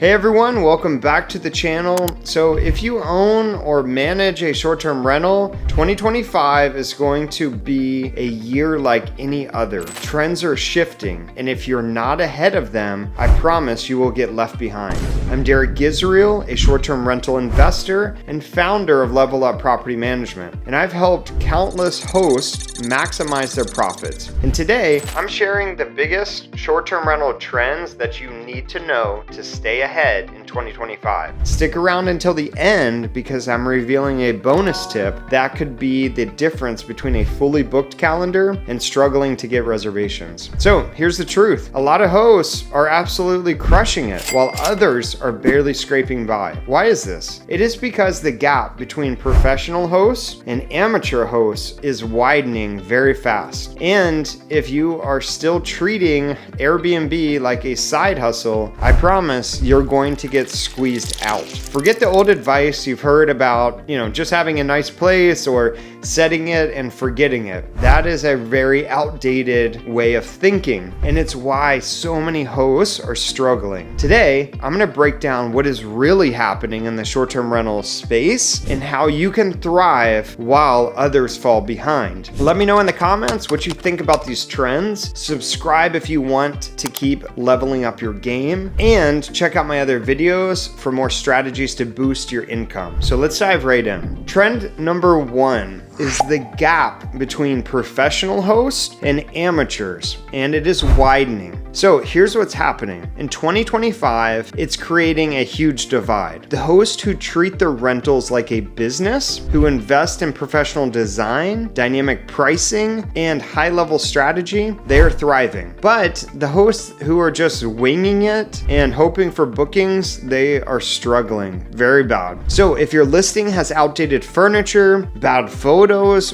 Hey everyone, welcome back to the channel. So if you own or manage a short-term rental, 2025 is going to be a year like any other. Trends are shifting, and if you're not ahead of them, I promise you will get left behind. I'm Derek Gisriel, a short-term rental investor and founder of LevelUp Property Management, and I've helped countless hosts maximize their profits. And today, I'm sharing the biggest short-term rental trends that you need to know to stay ahead in 2025. Stick around until the end because I'm revealing a bonus tip that could be the difference between a fully booked calendar and struggling to get reservations. So here's the truth. A lot of hosts are absolutely crushing it while others are barely scraping by. Why is this? It is because the gap between professional hosts and amateur hosts is widening very fast. And if you are still treating Airbnb like a side hustle, I promise you're going to get squeezed out. Forget the old advice you've heard about, just having a nice place or setting it and forgetting it. That is a very outdated way of thinking, and it's why so many hosts are struggling. Today, I'm going to break down what is really happening in the short-term rental space and how you can thrive while others fall behind. Let me know in the comments what you think about these trends. Subscribe if you want to keep leveling up your game, and check out my other videos for more strategies to boost your income. So let's dive right in. Trend number 1 is the gap between professional hosts and amateurs, and it is widening. So here's what's happening. In 2025, it's creating a huge divide. The hosts who treat their rentals like a business, who invest in professional design, dynamic pricing, and high-level strategy, they are thriving. But the hosts who are just winging it and hoping for bookings, they are struggling very bad. So if your listing has outdated furniture, bad photos,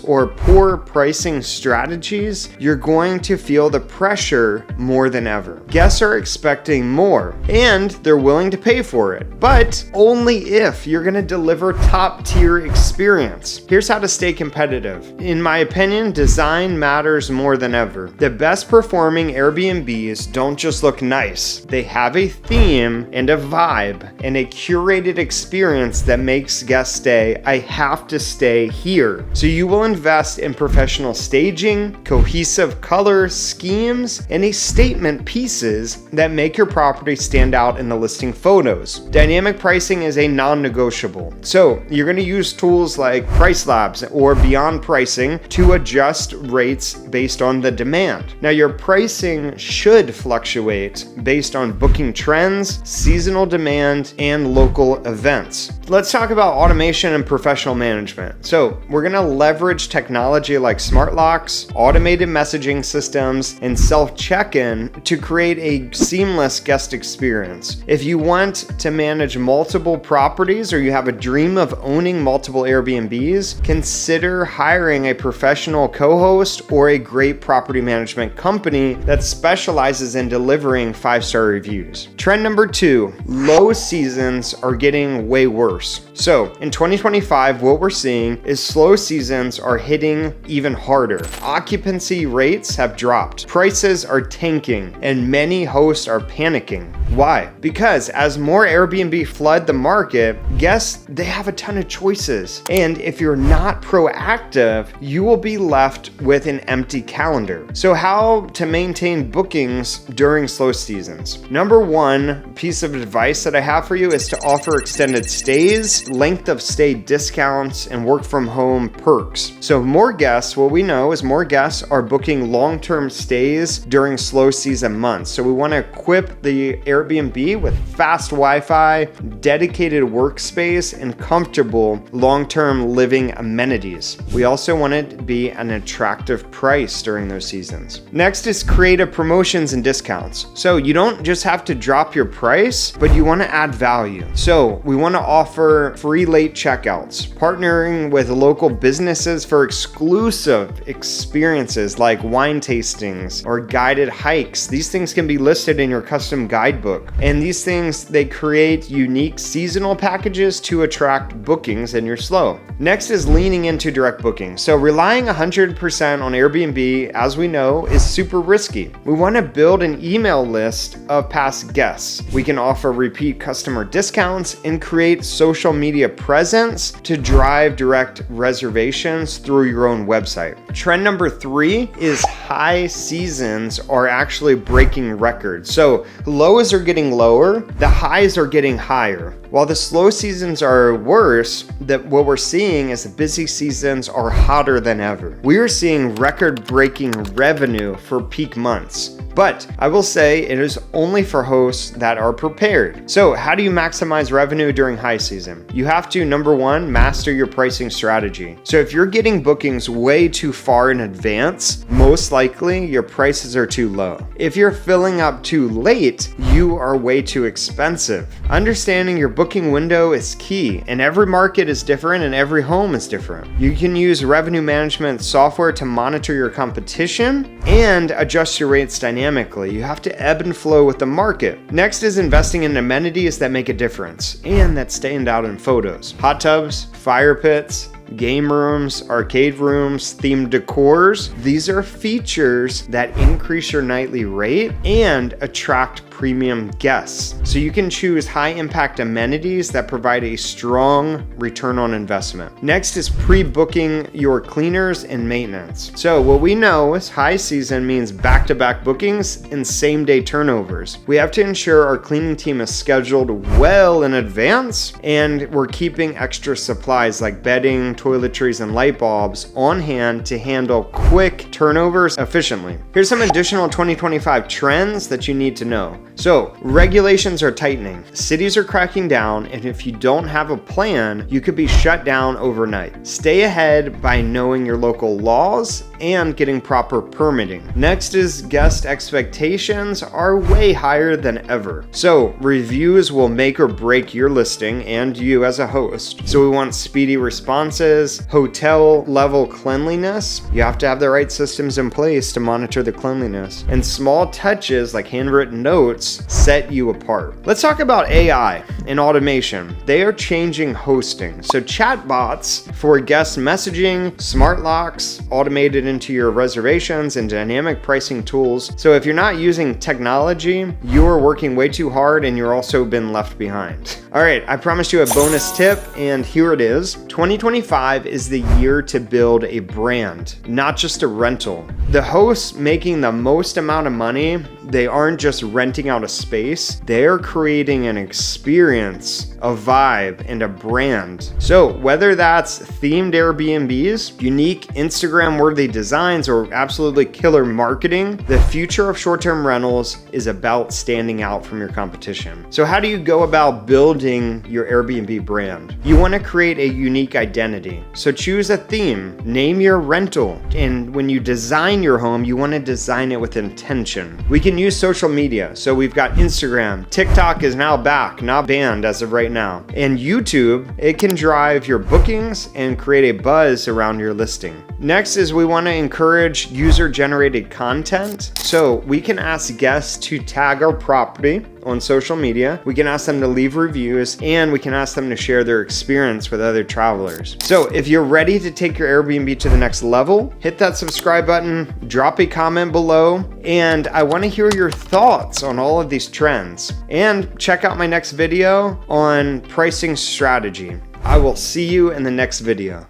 or poor pricing strategies, you're going to feel the pressure more than ever. Guests are expecting more, and they're willing to pay for it, but only if you're going to deliver top-tier experience. Here's how to stay competitive. In my opinion, design matters more than ever. The best performing Airbnbs don't just look nice. They have a theme and a vibe and a curated experience that makes guests say, I have to stay here. So you will invest in professional staging, cohesive color schemes, and a statement pieces that make your property stand out in the listing photos. Dynamic pricing is a non-negotiable. So you're going to use tools like Price Labs or Beyond Pricing to adjust rates based on the demand. Now your pricing should fluctuate based on booking trends, seasonal demand, and local events. Let's talk about automation and professional management. So we're going to leverage technology like smart locks, automated messaging systems, and self-check-in to create a seamless guest experience. If you want to manage multiple properties or you have a dream of owning multiple Airbnbs, consider hiring a professional co-host or a great property management company that specializes in delivering 5-star reviews. Trend number 2, low seasons are getting way worse. So in 2025, what we're seeing is slow seasons are hitting even harder. Occupancy rates have dropped. Prices are tanking, and many hosts are panicking. Why? Because as more Airbnb flood the market, guests, they have a ton of choices. And if you're not proactive, you will be left with an empty calendar. So how to maintain bookings during slow seasons? Number 1 piece of advice that I have for you is to offer extended stays, length of stay discounts, and work from home perks. So more guests, what we know is more guests are booking long-term stays during slow season months. So we want to equip the Airbnb with fast Wi-Fi, dedicated workspace, and comfortable long-term living amenities. We also want it to be an attractive price during those seasons. Next is creative promotions and discounts. So you don't just have to drop your price, but you want to add value. So we want to offer free late checkouts, partnering with local businesses for exclusive experiences like wine tastings or guided hikes. These These things can be listed in your custom guidebook. And these things, they create unique seasonal packages to attract bookings in your slow. Next is leaning into direct booking. So relying 100% on Airbnb, as we know, is super risky. We want to build an email list of past guests. We can offer repeat customer discounts and create social media presence to drive direct reservations through your own website. Trend number 3 is high seasons are actually breaking records. So lows are getting lower, the highs are getting higher. While the slow seasons are worse, what we're seeing is the busy seasons are hotter than ever. We are seeing record-breaking revenue for peak months. But I will say it is only for hosts that are prepared. So how do you maximize revenue during high season? You have to, number 1, master your pricing strategy. So if you're getting bookings way too far in advance, most likely your prices are too low. If you're filling up too late, you are way too expensive. Understanding your booking window is key, and every market is different and every home is different. You can use revenue management software to monitor your competition and adjust your rates dynamically. You have to ebb and flow with the market. Next is investing in amenities that make a difference and that stand out in photos. Hot tubs, fire pits, game rooms, arcade rooms, themed decors. These are features that increase your nightly rate and attract premium guests. So you can choose high impact amenities that provide a strong return on investment. Next is pre-booking your cleaners and maintenance. So what we know is high season means back-to-back bookings and same-day turnovers. We have to ensure our cleaning team is scheduled well in advance, and we're keeping extra supplies like bedding, toiletries, and light bulbs on hand to handle quick turnovers efficiently. Here's some additional 2025 trends that you need to know. So, regulations are tightening, cities are cracking down, and if you don't have a plan, you could be shut down overnight. Stay ahead by knowing your local laws and getting proper permitting. Next is guest expectations are way higher than ever. So, reviews will make or break your listing and you as a host. So, we want speedy responses, hotel level cleanliness. You have to have the right systems in place to monitor the cleanliness, and small touches like handwritten notes set you apart. Let's talk about AI and automation. They are changing hosting. So chatbots for guest messaging, smart locks automated into your reservations, and dynamic pricing tools. So if you're not using technology, you're working way too hard and you're also been left behind. All right, I promised you a bonus tip, and here it is. 2025 is the year to build a brand, not just a rental. The hosts making the most amount of money, they aren't just renting out a space, they're creating an experience, a vibe, and a brand. So whether that's themed Airbnbs, unique Instagram-worthy designs, or absolutely killer marketing, the future of short-term rentals is about standing out from your competition. So how do you go about building your Airbnb brand? You want to create a unique identity. So choose a theme, name your rental, and when you design your home, you want to design it with intention. We can use social media. So we've got Instagram. TikTok is now back, not banned as of right now. And YouTube, it can drive your bookings and create a buzz around your listing. Next is we want to encourage user-generated content. So we can ask guests to tag our property on social media. We can ask them to leave reviews, and we can ask them to share their experience with other travelers. So if you're ready to take your Airbnb to the next level, hit that subscribe button, drop a comment below, and I want to hear your thoughts on all of these trends. And check out my next video on pricing strategy. I will see you in the next video.